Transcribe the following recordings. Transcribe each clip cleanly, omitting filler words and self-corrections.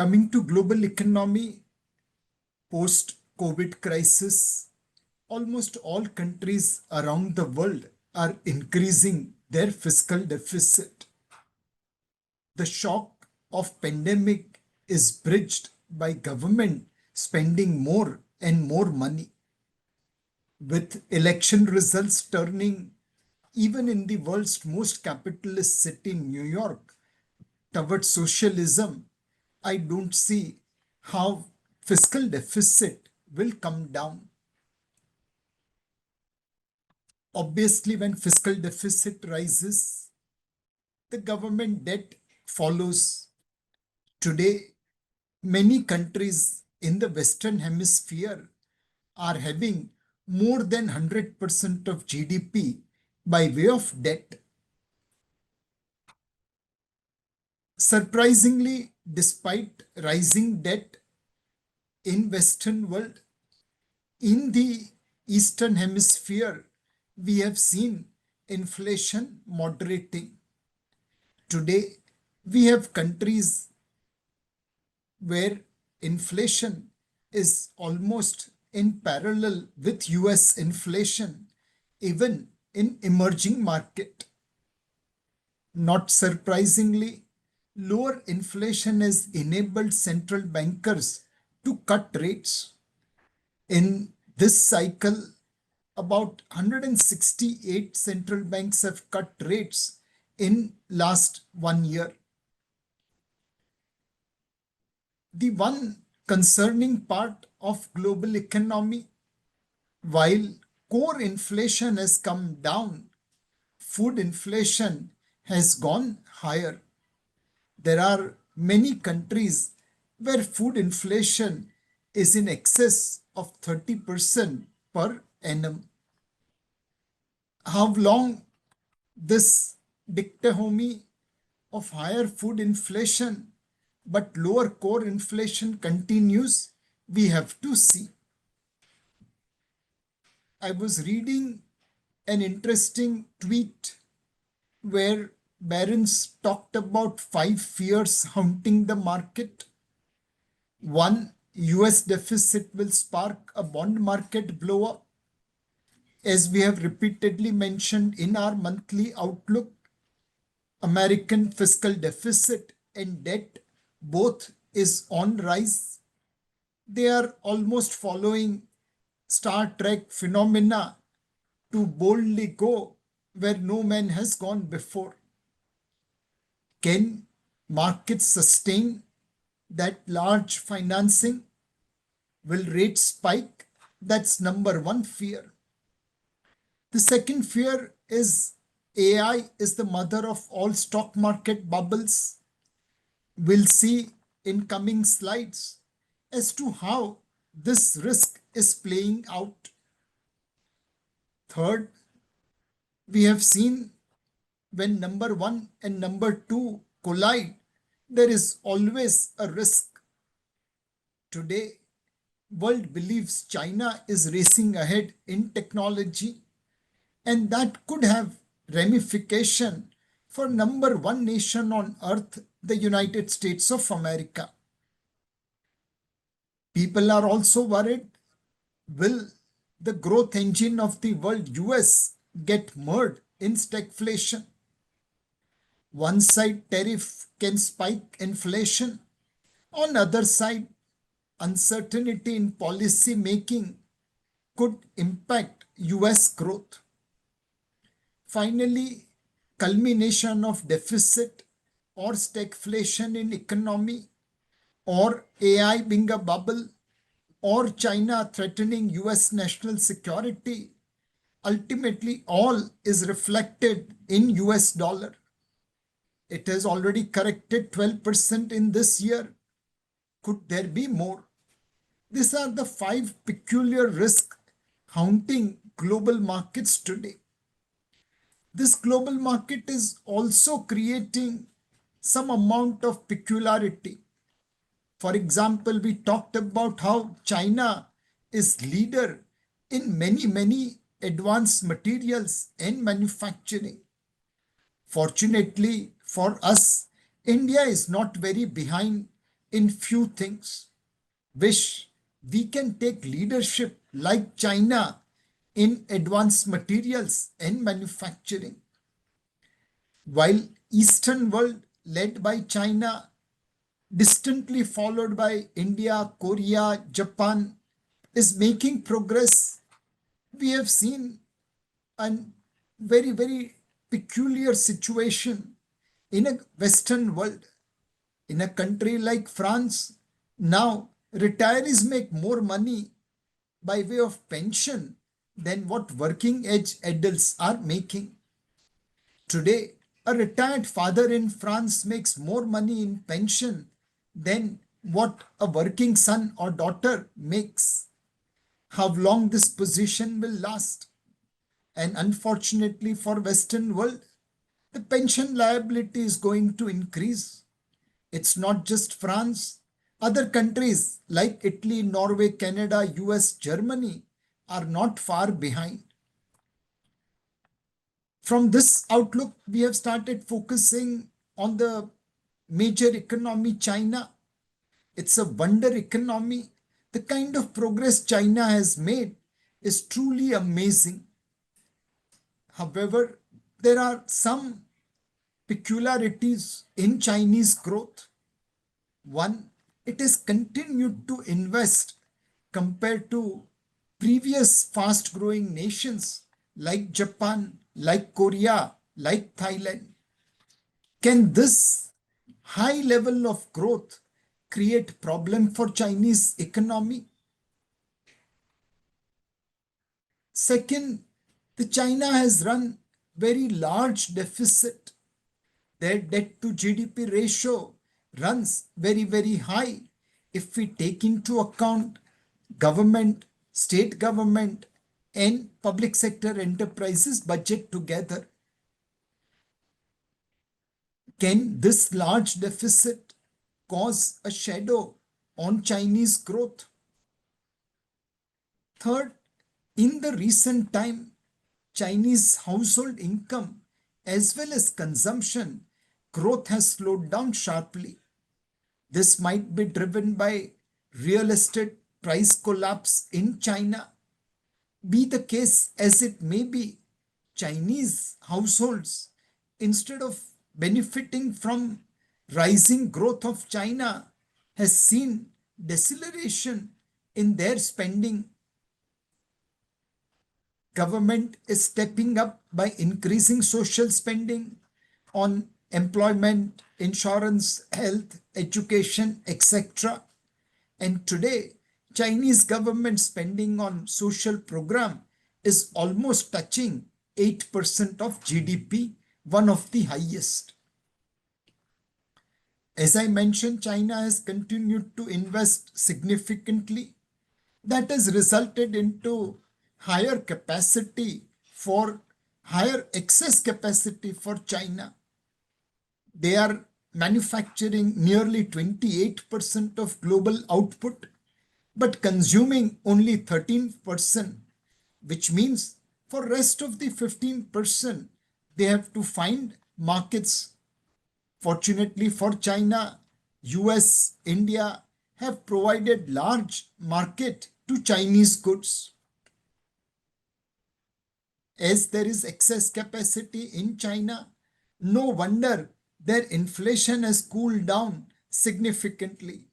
Coming to global economy, post-COVID crisis, almost all countries around the world are increasing their fiscal deficit. The shock of pandemic is bridged by government spending more and more money. With election results turning even in the world's most capitalist city, New York, towards socialism, I don't see how fiscal deficit will come down. Obviously, when fiscal deficit rises, the government debt follows. Today, many countries in the Western Hemisphere are having more than 100% of GDP by way of debt. Surprisingly, despite rising debt in Western world, in the Eastern Hemisphere, we have seen inflation moderating. Today, we have countries where inflation is almost in parallel with US inflation, even in emerging market. Not surprisingly, lower inflation has enabled central bankers to cut rates. In this cycle, about 168 central banks have cut rates in last 1 year. The one concerning part of global economy, while core inflation has come down, food inflation has gone higher. There are many countries where food inflation is in excess of 30% per annum. How long this dichotomy of higher food inflation but lower core inflation continues, we have to see. I was reading an interesting tweet where Barron talked about 5 fears haunting the market. 1, US deficit will spark a bond market blow up. As we have repeatedly mentioned in our monthly outlook, American fiscal deficit and debt both is on rise. They are almost following Star Trek phenomena to boldly go where no man has gone before. Can markets sustain that large financing? Will rates spike? That's number 1 fear. The second fear is AI is the mother of all stock market bubbles. We'll see in coming slides as to how this risk is playing out. Third, we have seen when number 1 and number 2 collide, there is always a risk. Today, world believes China is racing ahead in technology, and that could have ramification for number 1 nation on earth, the United States of America. People are also worried, will the growth engine of the world, US, get mired in stagflation? One side, tariff can spike inflation. On other side, uncertainty in policy making could impact US growth. Finally, culmination of deficit or stagflation in economy, or AI being a bubble, or China threatening US national security, ultimately all is reflected in US dollar. It has already corrected 12% in this year. Could there be more? These are the 5 peculiar risks haunting global markets today. This global market is also creating some amount of peculiarity. For example, we talked about how China is leader in many advanced materials and manufacturing. Fortunately for us, India is not very behind in few things. Wish we can take leadership like China in advanced materials and manufacturing. While Eastern world led by China, distantly followed by India, Korea, Japan, is making progress, we have seen a very peculiar situation in a Western world. In a country like France, now retirees make more money by way of pension than what working age adults are making. Today, a retired father in France makes more money in pension than what a working son or daughter makes. How long this position will last? And unfortunately for Western world, the pension liability is going to increase. It's not just France. Other countries like Italy, Norway, Canada, US, Germany are not far behind. From this outlook, we have started focusing on the major economy, China. It's a wonder economy. The kind of progress China has made is truly amazing. However, there are some peculiarities in Chinese growth. One, it has continued to invest compared to previous fast growing nations like Japan, like Korea, like Thailand. Can this high level of growth create problem for Chinese economy? Second, the China has run very large deficit. Their debt to GDP ratio runs very high. If we take into account government, state government, and public sector enterprises budget together, can this large deficit cause a shadow on Chinese growth? Third, in the recent time, Chinese household income as well as consumption growth has slowed down sharply. This might be driven by real estate price collapse in China. Be the case as it may be, Chinese households, instead of benefiting from rising growth of China, has seen deceleration in their spending. Government is stepping up by increasing social spending on employment, insurance, health, education, etc. And today, Chinese government spending on social program is almost touching 8% of GDP, one of the highest. As I mentioned, China has continued to invest significantly. That has resulted into higher capacity for higher excess capacity for China. They are manufacturing nearly 28% of global output, but consuming only 13%, which means for rest of the 15%, they have to find markets. Fortunately for China, US, India have provided large market to Chinese goods. As there is excess capacity in China, no wonder their inflation has cooled down significantly.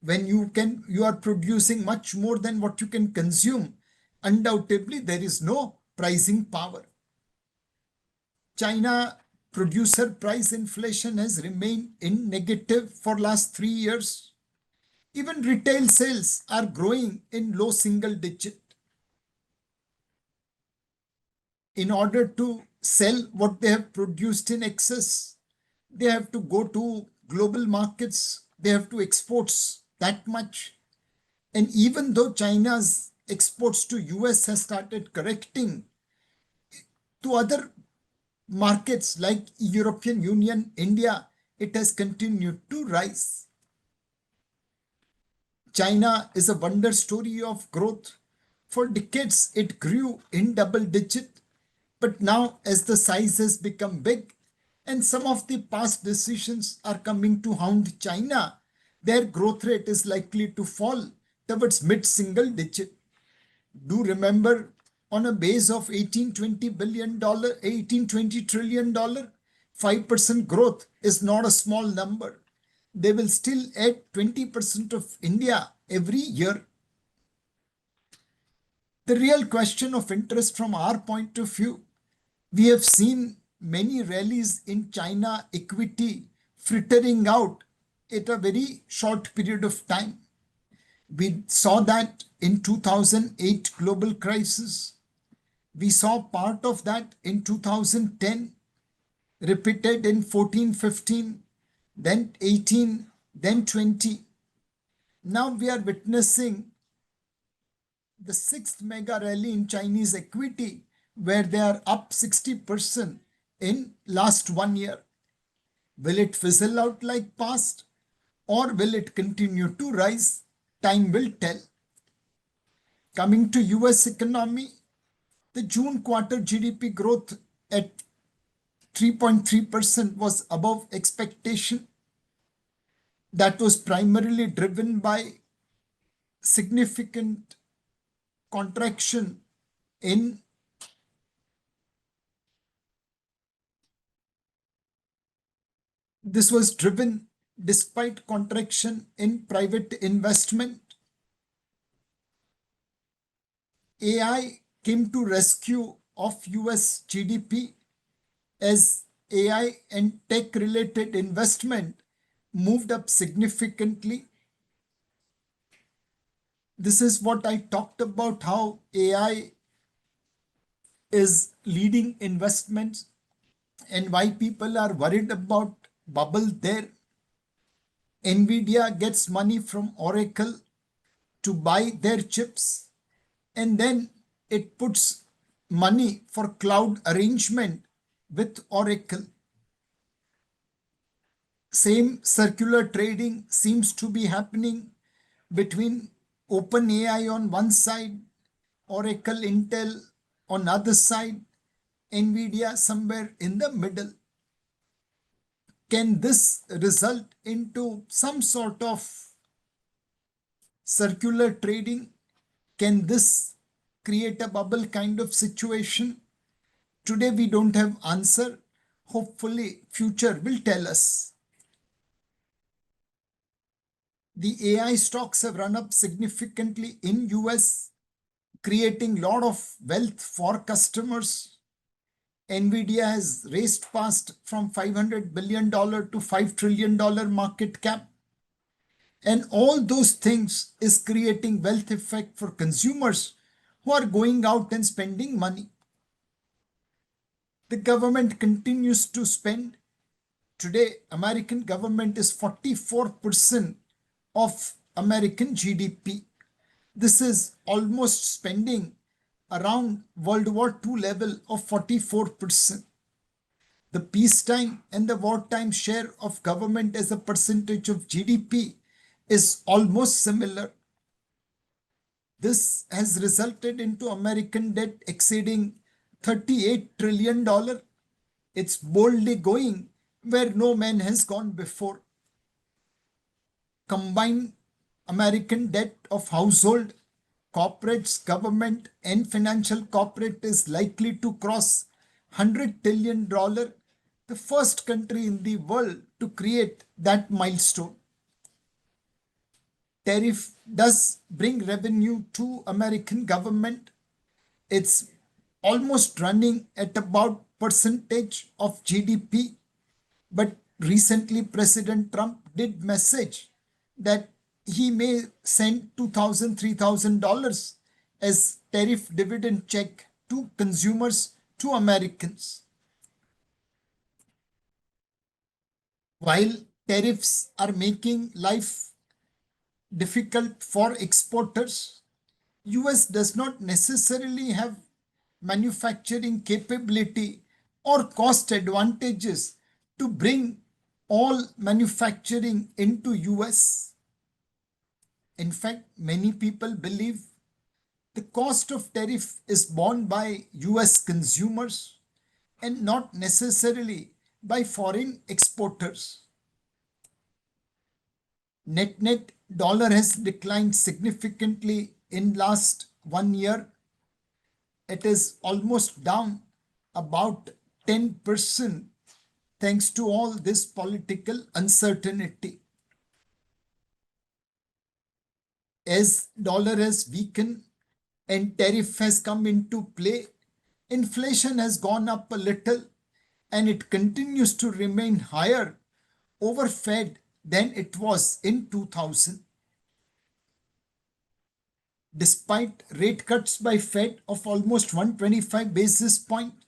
When you are producing much more than what you can consume, undoubtedly there is no pricing power. China producer price inflation has remained in negative for last 3 years. Even retail sales are growing in low single digit. In order to sell what they have produced in excess, they have to go to global markets, they have to export that much. And even though China's exports to US has started correcting, to other markets like European Union, India, it has continued to rise. China is a wonder story of growth. For decades, it grew in double digit, but now as the size has become big and some of the past decisions are coming to hound China, their growth rate is likely to fall towards mid-single digit. Do remember, on a base of $18-20 trillion, 5% growth is not a small number. They will still add 20% of India every year. The real question of interest from our point of view, we have seen many rallies in China equity frittering out at a very short period of time. We saw that in 2008 global crisis. We saw part of that in 2010, repeated in 14-15, then 18, then 20. Now we are witnessing the sixth mega rally in Chinese equity, where they are up 60% in last 1 year. Will it fizzle out like past, or will it continue to rise? Time will tell. Coming to US economy, the June quarter GDP growth at 3.3% was above expectation. That was primarily driven by significant contraction in this was driven despite contraction in private investment. AI came to rescue of US GDP as AI and tech related investment moved up significantly. This is what I talked about, how AI is leading investments and why people are worried about bubble there. Nvidia gets money from Oracle to buy their chips, and then it puts money for cloud arrangement with Oracle. Same circular trading seems to be happening between OpenAI on one side, Oracle, Intel on other side, Nvidia somewhere in the middle. Can this result into some sort of circular trading? Can this create a bubble kind of situation? Today we don't have answer. Hopefully future will tell us. The AI stocks have run up significantly in US, creating a lot of wealth for customers. Nvidia has raced past from $500 billion to $5 trillion market cap. And all those things is creating wealth effect for consumers who are going out and spending money. The government continues to spend. Today, American government is 44% of American GDP. This is almost spending around World War II level of 44%. The peacetime and the wartime share of government as a percentage of GDP is almost similar. This has resulted into American debt exceeding $38 trillion. It's boldly going where no man has gone before. Combined American debt of household, corporates, government, and financial corporate is likely to cross $100 trillion, the first country in the world to create that milestone. Tariff does bring revenue to American government. It's almost running at about percentage of GDP. But recently President Trump did message that he may send $2,000, $3,000 as tariff dividend check to consumers, to Americans. While tariffs are making life difficult for exporters, US does not necessarily have manufacturing capability or cost advantages to bring all manufacturing into US. In fact, many people believe the cost of tariff is borne by US consumers and not necessarily by foreign exporters. Net dollar has declined significantly in last 1 year. It is almost down about 10% thanks to all this political uncertainty. As dollar has weakened and tariff has come into play, inflation has gone up a little and it continues to remain higher over Fed than it was in 2000. Despite rate cuts by Fed of almost 125 basis points,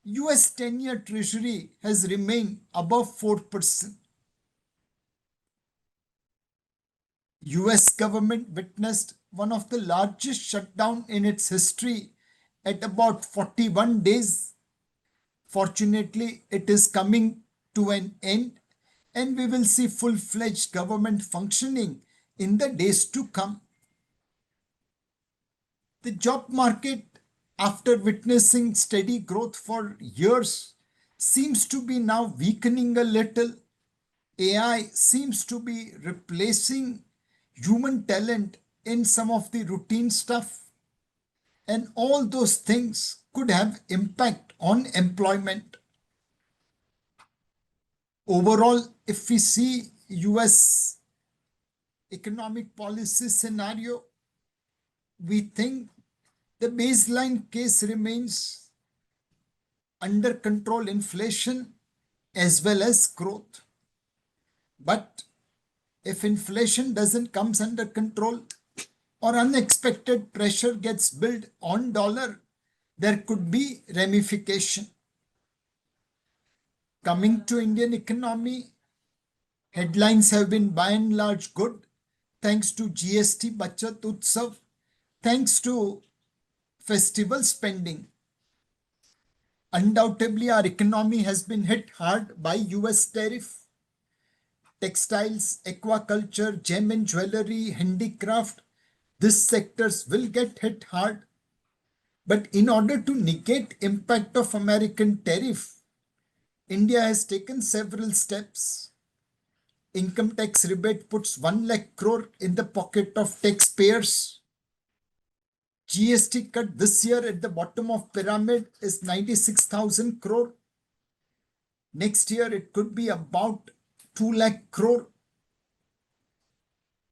US 10-year Treasury has remained above 4%. US government witnessed one of the largest shutdown in its history at about 41 days. Fortunately, it is coming to an end and we will see full-fledged government functioning in the days to come. The job market, after witnessing steady growth for years, seems to be now weakening a little. AI seems to be replacing human talent in some of the routine stuff, and all those things could have impact on employment. Overall, if we see US economic policy scenario, we think the baseline case remains under control inflation as well as growth. But if inflation doesn't come under control or unexpected pressure gets built on dollar, there could be ramification. Coming to Indian economy, headlines have been by and large good thanks to GST Bachat Utsav, thanks to festival spending. Undoubtedly, our economy has been hit hard by US tariff. Textiles, aquaculture, gem and jewelry, handicraft, these sectors will get hit hard. But in order to negate impact of American tariff, India has taken several steps. Income tax rebate puts 1 lakh crore in the pocket of taxpayers. GST cut this year at the bottom of pyramid is 96,000 crore. Next year it could be about 2 lakh crore.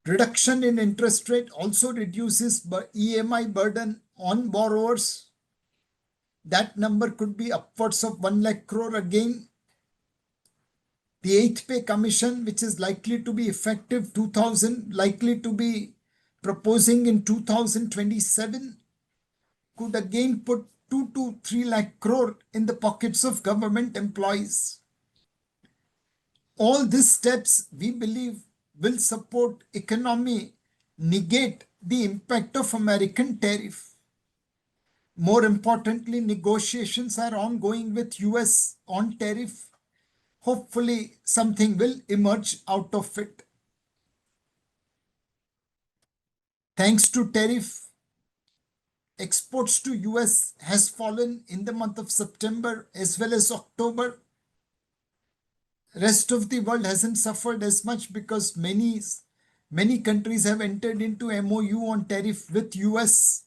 Reduction in interest rate also reduces EMI burden on borrowers. That number could be upwards of 1 lakh crore again. The 8th pay commission, which is likely to be effective likely to be proposing in 2027, could again put 2 to 3 lakh crore in the pockets of government employees. All these steps, we believe, will support economy, negate the impact of American tariff. More importantly, negotiations are ongoing with US on tariff. Hopefully, something will emerge out of it. Thanks to tariff, exports to US has fallen in the month of September as well as October. Rest of the world hasn't suffered as much because many countries have entered into MOU on tariff with US.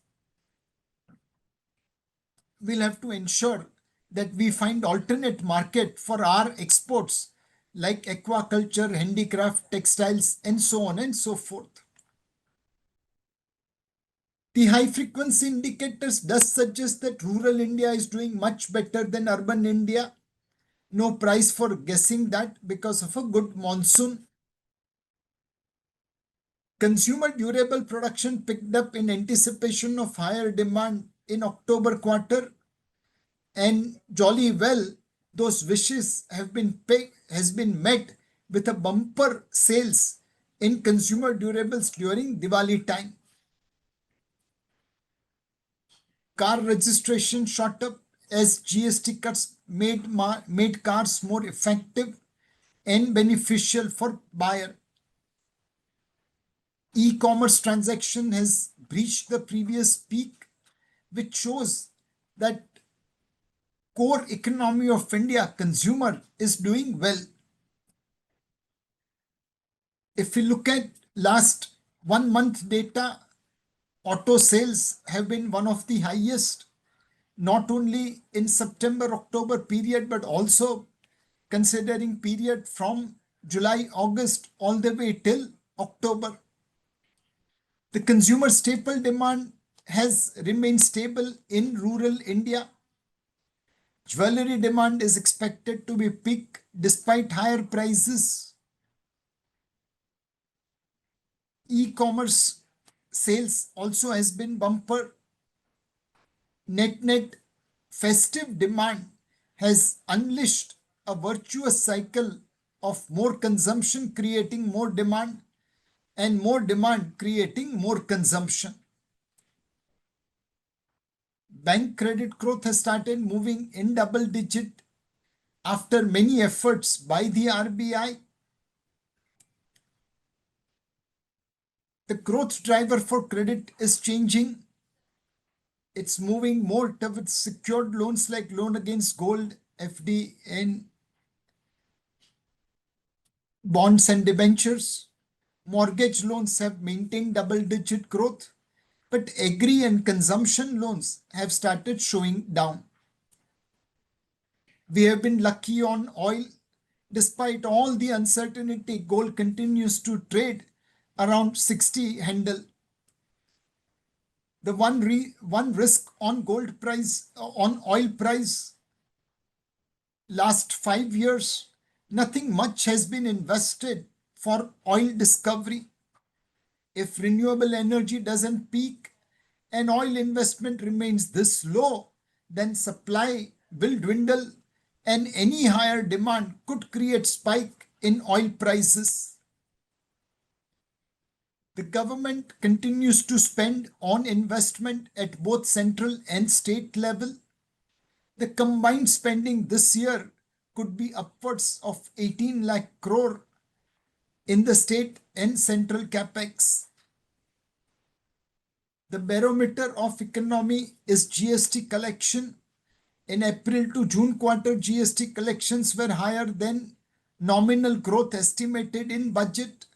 We'll have to ensure that we find alternate market for our exports like aquaculture, handicraft, textiles, and so on and so forth. The high frequency indicators does suggest that rural India is doing much better than urban India. No price for guessing that because of a good monsoon. Consumer durable production picked up in anticipation of higher demand in October quarter, and jolly well those wishes has been met with a bumper sales in consumer durables during Diwali time. Car registration shot up as GST cuts made cars more effective and beneficial for buyer. E-commerce transaction has breached the previous peak, which shows that core economy of India, consumer, is doing well. If we look at last 1 month data, auto sales have been one of the highest, not only in September October period, but also considering period from July August all the way till October. The consumer staple demand has remained stable in rural India. Jewelry demand is expected to be peak despite higher prices. E-commerce sales also has been bumper. Net festive demand has unleashed a virtuous cycle of more consumption creating more demand and more demand creating more consumption. Bank credit growth has started moving in double digit after many efforts by the RBI. The growth driver for credit is changing. It's moving more towards secured loans like loan against gold, FD, and bonds and debentures. Mortgage loans have maintained double-digit growth, but agri and consumption loans have started showing down. We have been lucky on oil. Despite all the uncertainty, gold continues to trade around 60 handle. The one risk on gold price, on oil price, last 5 years, nothing much has been invested for oil discovery. If renewable energy doesn't peak and oil investment remains this low, then supply will dwindle and any higher demand could create spike in oil prices. The government continues to spend on investment at both central and state level. The combined spending this year could be upwards of 18 lakh crore in the state and central capex. The barometer of economy is GST collection. In April to June quarter, GST collections were higher than nominal growth estimated in budget.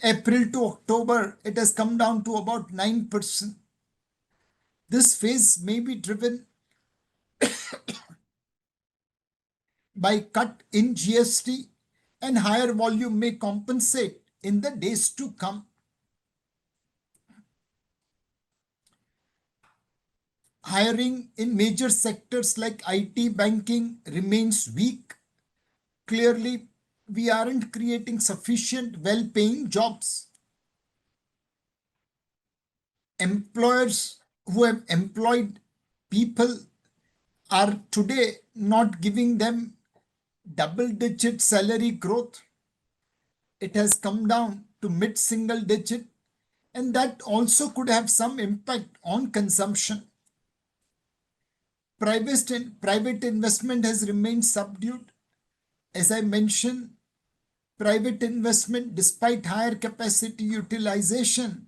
April to October, it has come down to about 9%. This phase may be driven by cut in GST and higher volume may compensate in the days to come. Hiring in major sectors like IT, banking remains weak. Clearly, we aren't creating sufficient well-paying jobs. Employers who have employed people are today not giving them double-digit salary growth. It has come down to mid-single digit, and that also could have some impact on consumption. Private investment has remained subdued. As I mentioned, private investment, despite higher capacity utilization,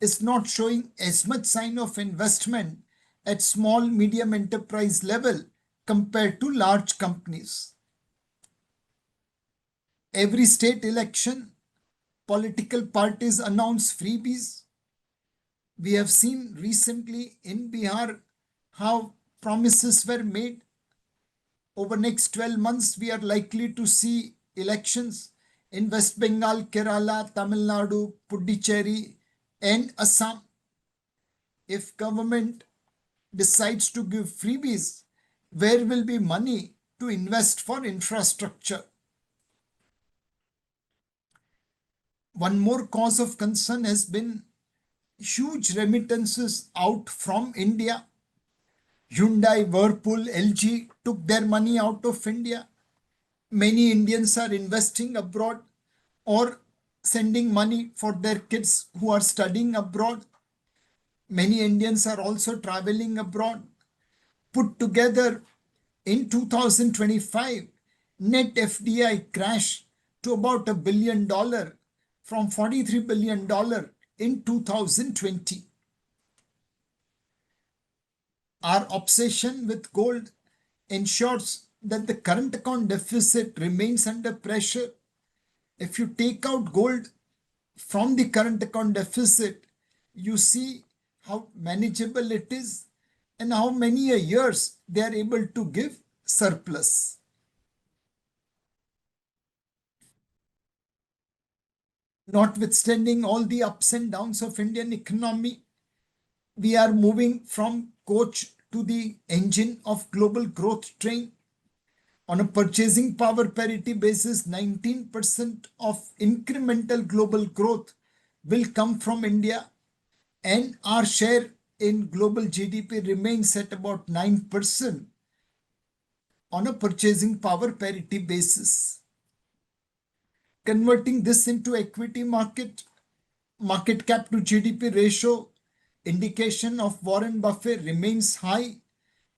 is not showing as much sign of investment at small medium enterprise level compared to large companies. Every state election, political parties announce freebies. We have seen recently in Bihar how promises were made. Over next 12 months, we are likely to see elections in West Bengal, Kerala, Tamil Nadu, Puducherry, and Assam. If government decides to give freebies, where will be money to invest for infrastructure? One more cause of concern has been huge remittances out from India. Hyundai, Whirlpool, LG took their money out of India. Many Indians are investing abroad or sending money for their kids who are studying abroad. Many Indians are also traveling abroad. Put together in 2025, net FDI crashed to about $1 billion from $43 billion in 2020. Our obsession with gold ensures that the current account deficit remains under pressure. If you take out gold from the current account deficit, you see how manageable it is and how many a years they are able to give surplus. Notwithstanding all the ups and downs of Indian economy, we are moving from coach to the engine of global growth train. On a purchasing power parity basis, 19% of incremental global growth will come from India, and our share in global GDP remains at about 9% on a purchasing power parity basis. Converting this into equity market cap to GDP ratio, indication of Warren Buffett remains high.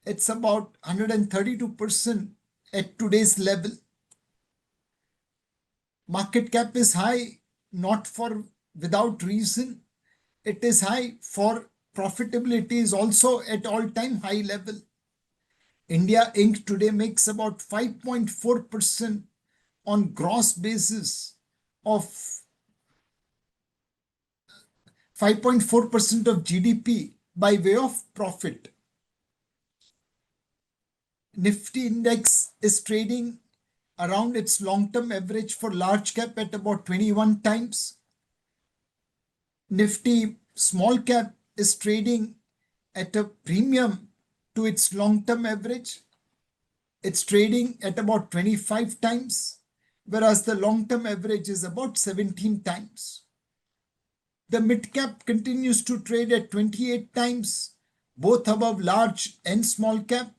It's about 132% at today's level. Market cap is high not for without reason. It is high for profitability is also at all-time high level. India Inc. today makes about 5.4% on gross basis of 5.4% of GDP by way of profit. Nifty index is trading around its long-term average for large cap at about 21 times. Nifty small cap is trading at a premium to its long-term average. It's trading at about 25 times, whereas the long-term average is about 17 times. The mid-cap continues to trade at 28 times, both above large and small cap,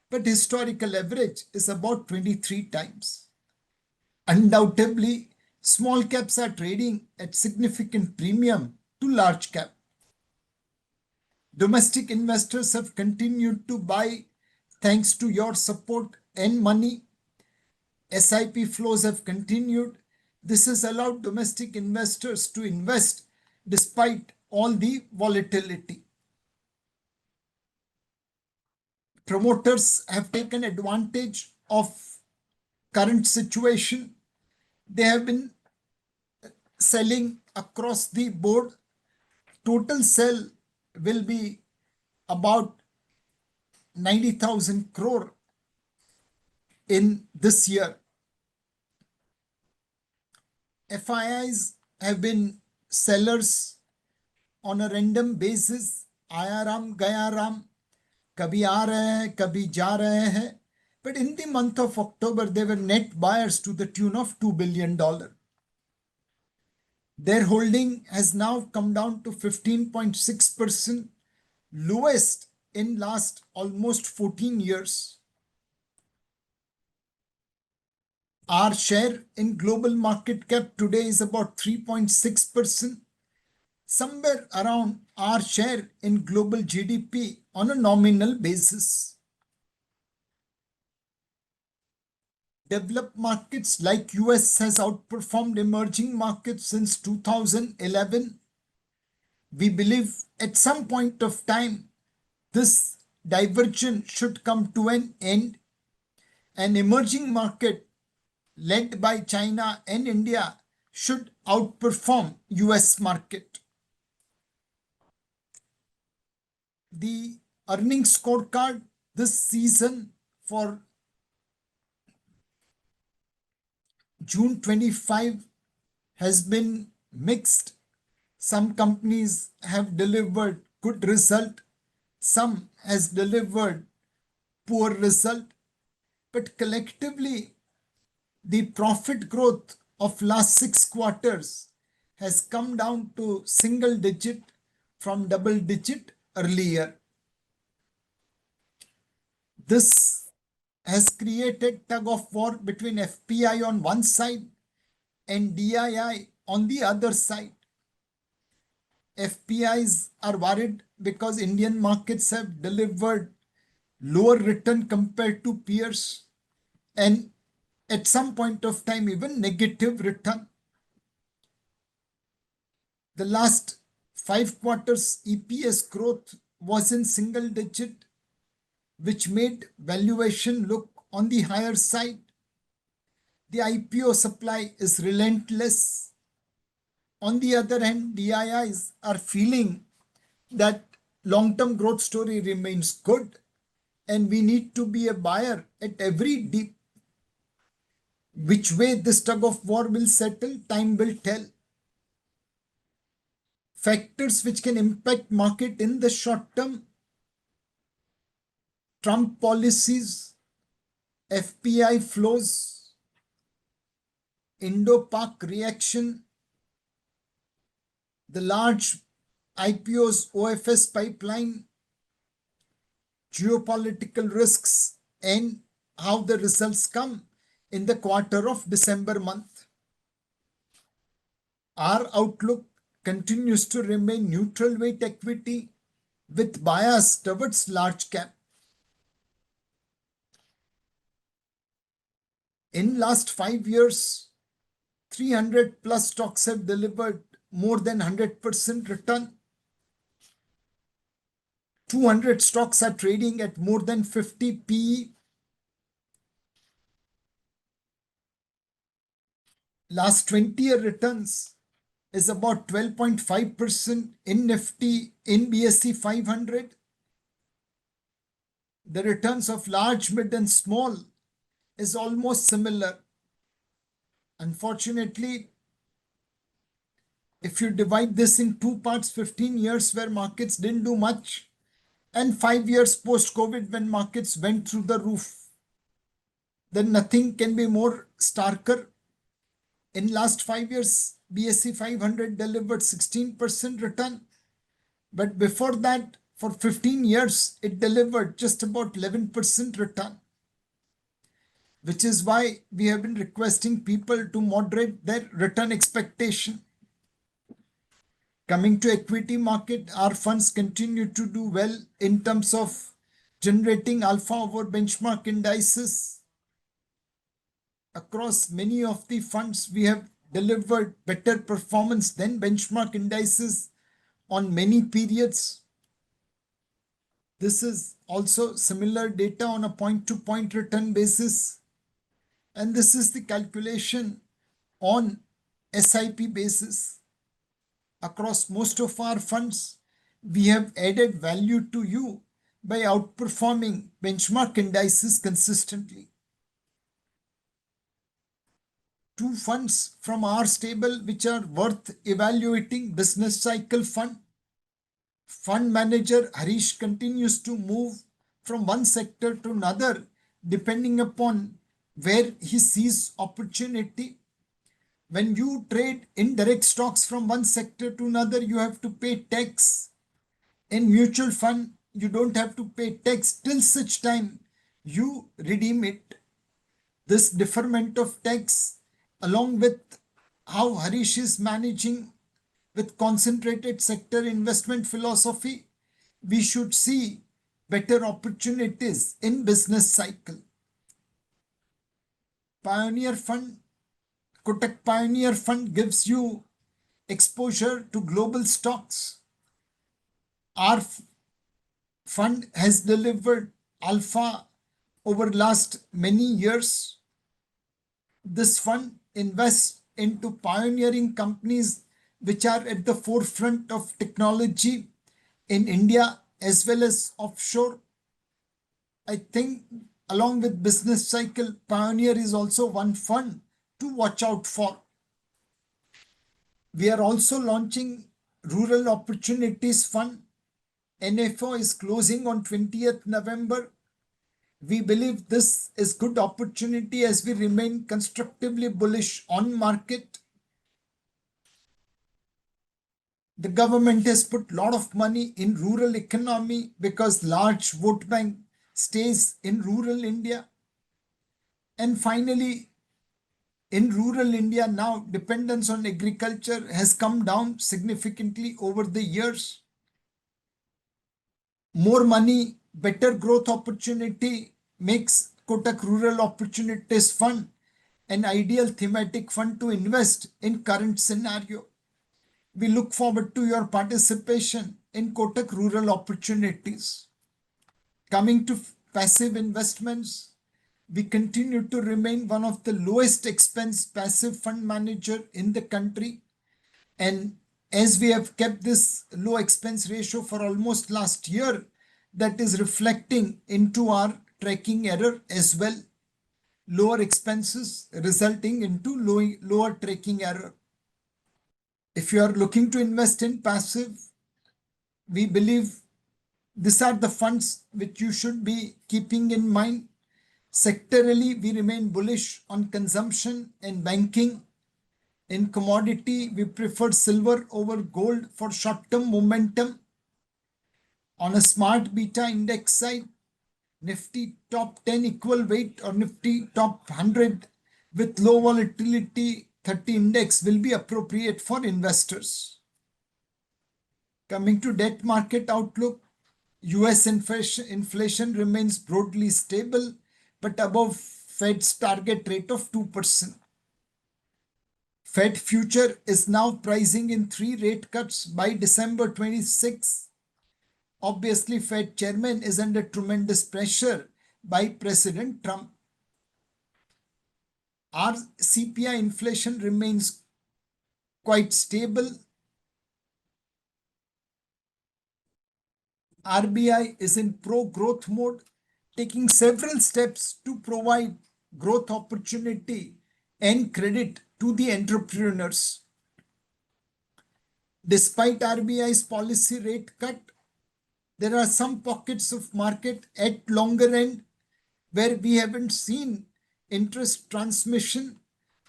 but historical average is about 23 times. Undoubtedly, small caps are trading at significant premium to large cap. Domestic investors have continued to buy thanks to your support and money. SIP flows have continued. This has allowed domestic investors to invest despite all the volatility. Promoters have taken advantage of current situation. They have been selling across the board. Total sell will be about 90,000 crore in this year. FIIs have been sellers on a random basis. Aaya Ram, Gaya Ram, kabhi aa rahe hai, kabhi ja rahe hai. But in the month of October, they were net buyers to the tune of $2 billion. Their holding has now come down to 15.6%, lowest in last almost 14 years. Our share in global market cap today is about 3.6%, somewhere around our share in global GDP on a nominal basis. Developed markets like US has outperformed emerging markets since 2011. We believe at some point of time, this divergence should come to an end. An emerging market led by China and India should outperform US market. The earnings scorecard this season for June 25 has been mixed. Some companies have delivered good result, some has delivered poor result, but collectively the profit growth of last 6 quarters has come down to single digit from double digit earlier. This has created tug of war between FPI on one side and DII on the other side. FPIs are worried because Indian markets have delivered lower return compared to peers and at some point of time even negative return. The last 5 quarters EPS growth was in single digit, which made valuation look on the higher side. The IPO supply is relentless. On the other hand, DIIs are feeling that long-term growth story remains good and we need to be a buyer at every dip. Which way this tug of war will settle, time will tell. Factors which can impact market in the short term: Trump policies, FPI flows, Indo-Pak reaction, the large IPOs OFS pipeline, geopolitical risks, and how the results come in the quarter of December month. Our outlook continues to remain neutral weight equity with bias towards large cap. In last 5 years, 300 plus stocks have delivered more than 100% return. 200 stocks are trading at more than 50 PE. Last 20-year returns is about 12.5% in Nifty, in BSE 500. The returns of large, mid and small is almost similar. Unfortunately, if you divide this in two parts, 15 years where markets didn't do much and 5 years post-COVID when markets went through the roof, then nothing can be more starker. In last 5 years, BSE 500 delivered 16% return. But before that, for 15 years, it delivered just about 11% return. Which is why we have been requesting people to moderate their return expectation. Coming to equity market, our funds continue to do well in terms of generating alpha over benchmark indices. Across many of the funds, we have delivered better performance than benchmark indices on many periods. This is also similar data on a point-to-point return basis. And this is the calculation on SIP basis. Across most of our funds, we have added value to you by outperforming benchmark indices consistently. Two funds from our stable which are worth evaluating: business cycle fund. Fund manager Harish continues to move from one sector to another depending upon where he sees opportunity. When you trade indirect stocks from one sector to another, you have to pay tax. In mutual fund, you don't have to pay tax till such time you redeem it. This deferment of tax, along with how Harish is managing with concentrated sector investment philosophy, we should see better opportunities in business cycle. Pioneer Fund, Kotak Pioneer Fund gives you exposure to global stocks. Our fund has delivered alpha over last many years. This fund invests into pioneering companies which are at the forefront of technology in India as well as offshore. I think along with business cycle, Pioneer is also one fund to watch out for. We are also launching Rural Opportunities Fund. NFO is closing on 20th November. We believe this is good opportunity as we remain constructively bullish on market. The government has put a lot of money in rural economy because large vote bank stays in rural India. And finally, in rural India now, dependence on agriculture has come down significantly over the years. More money, better growth opportunity makes Kotak Rural Opportunities Fund an ideal thematic fund to invest in current scenario. We look forward to your participation in Kotak Rural Opportunities. Coming to passive investments, We continue to remain one of the lowest expense passive fund manager in the country. And as we have kept this low expense ratio for almost last year, that is reflecting into our tracking error as well. Lower expenses resulting into lower tracking error. If you are looking to invest in passive, we believe these are the funds which you should be keeping in mind. Sectorally, we remain bullish on consumption and banking. In commodity, we prefer silver over gold for short-term momentum. On a smart beta index side, Nifty top 10 equal weight or Nifty top 100 with low volatility 30 index will be appropriate for investors. Coming to debt market outlook, US inflation remains broadly stable but above Fed's target rate of 2%. Fed future is now pricing in 3 rate cuts by December 26. Obviously, Fed chairman is under tremendous pressure by President Trump. Our CPI inflation remains quite stable. RBI is in pro-growth mode, taking several steps to provide growth opportunity and credit to the entrepreneurs. Despite RBI's policy rate cut, there are some pockets of market at longer end where we haven't seen interest transmission.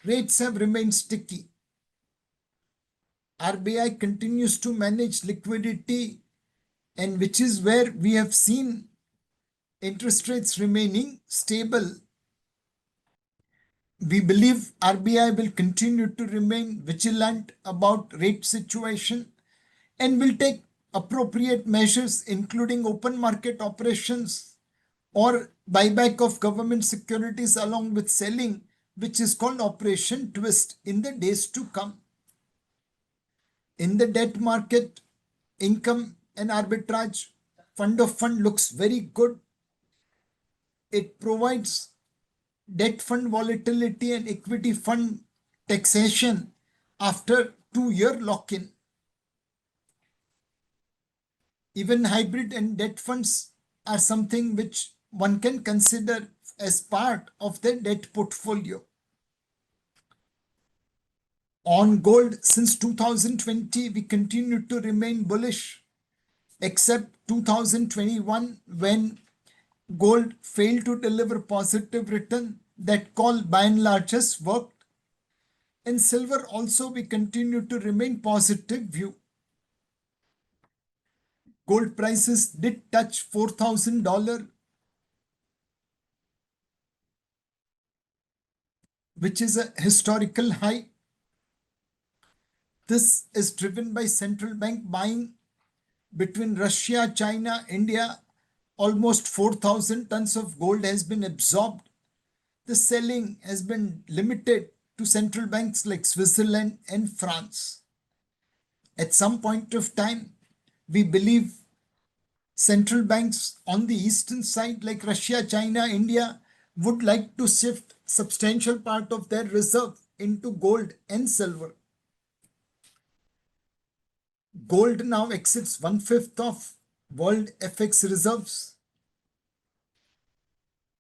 Rates have remained sticky. RBI continues to manage liquidity, and which is where we have seen interest rates remaining stable. We believe RBI will continue to remain vigilant about rate situation and will take appropriate measures including open market operations or buyback of government securities along with selling, which is called Operation Twist, in the days to come. In the debt market, income and arbitrage fund of fund looks very good. It provides debt fund volatility and equity fund taxation after 2-year lock-in. Even hybrid and debt funds are something which one can consider as part of their debt portfolio. On gold, since 2020, we continue to remain bullish, except 2021 when gold failed to deliver positive return. That call by and large has worked. In silver also, we continue to remain positive view. Gold prices did touch $4,000, which is a historical high. This is driven by central bank buying between Russia, China, India. Almost 4,000 tons of gold has been absorbed. The selling has been limited to central banks like Switzerland and France. At some point of time, we believe central banks on the eastern side like Russia, China, India would like to shift substantial part of their reserve into gold and silver. Gold now exceeds 1/5 of world FX reserves.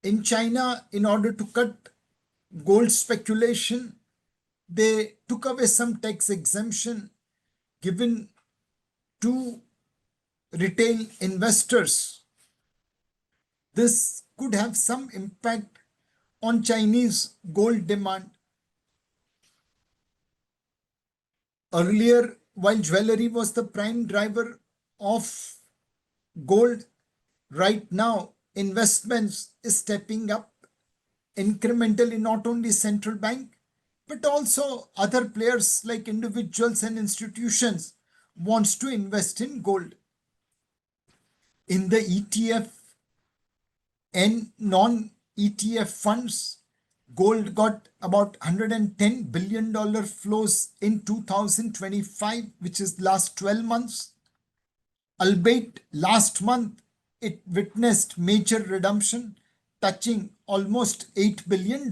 In China, in order to cut gold speculation, they took away some tax exemption given to retail investors. This could have some impact on Chinese gold demand. Earlier, while jewelry was the prime driver of gold, right now investments is stepping up incrementally, not only central bank but also other players like individuals and institutions wants to invest in gold. In the ETF and non-ETF funds, gold got about $110 billion flows in 2025, which is last 12 months. Albeit last month, it witnessed major redemption, touching almost $8 billion.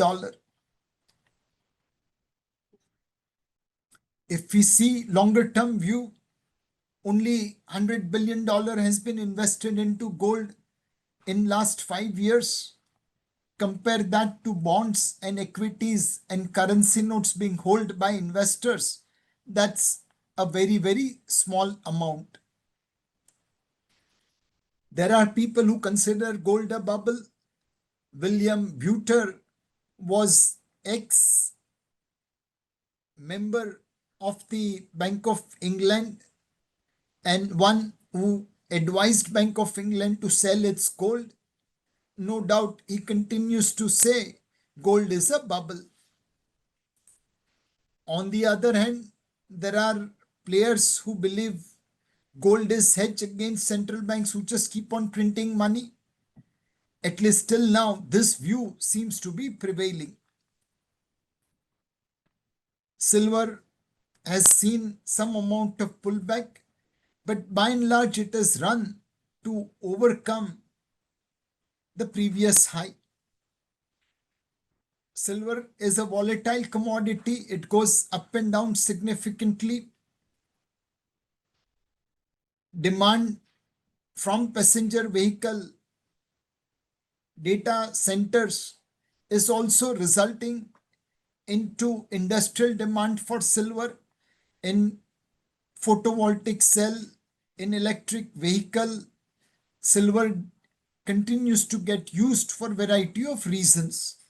If we see longer term view, only $100 billion has been invested into gold in last 5 years. Compare that to bonds and equities and currency notes being held by investors. That's a very, very small amount. There are people who consider gold a bubble. William Buter was ex member of the Bank of England and one who advised Bank of England to sell its gold. No doubt he continues to say gold is a bubble. On the other hand, there are players who believe gold is hedge against central banks who just keep on printing money. At least till now, this view seems to be prevailing. Silver has seen some amount of pullback, but by and large, it has run to overcome the previous high. Silver is a volatile commodity. It goes up and down significantly. Demand from passenger vehicle data centers is also resulting into industrial demand for silver in photovoltaic cell, in electric vehicle. Silver continues to get used for a variety of reasons.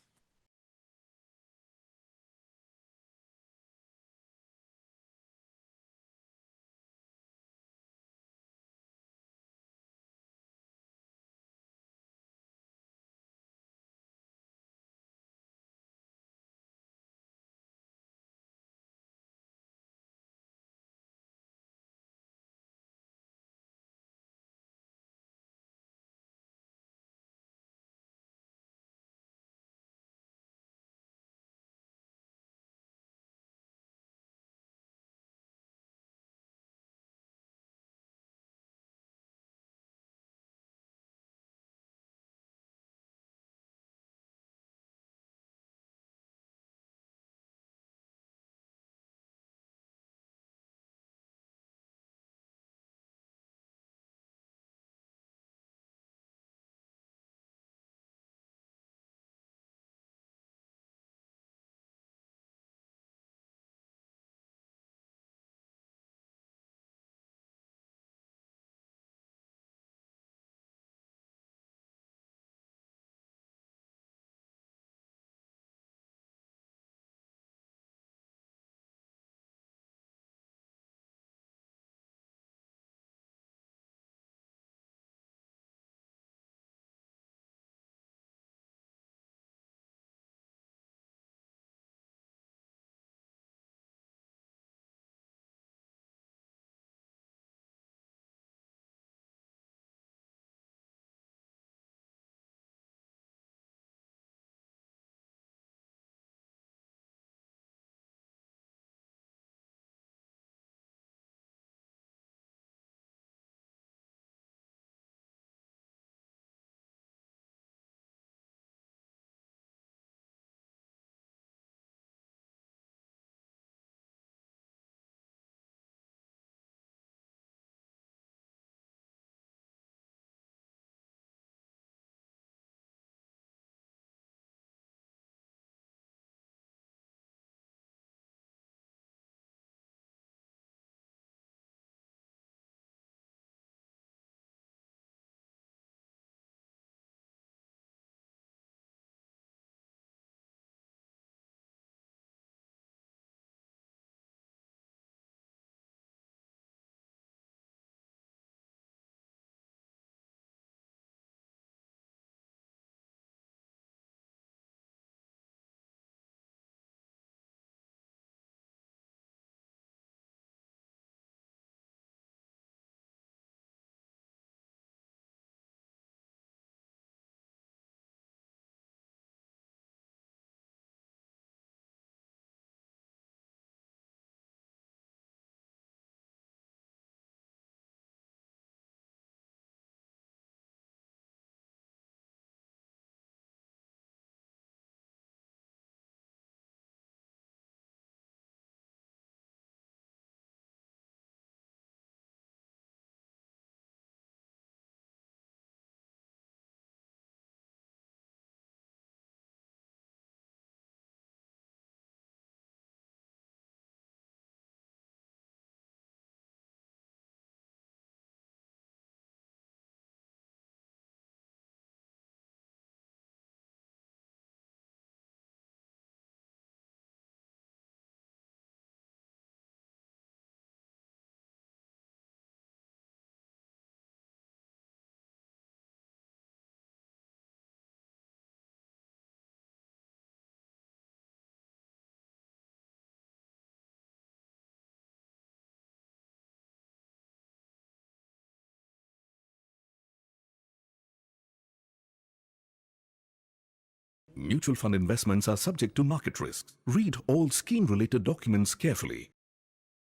Mutual fund investments are subject to market risks. Read all scheme-related documents carefully.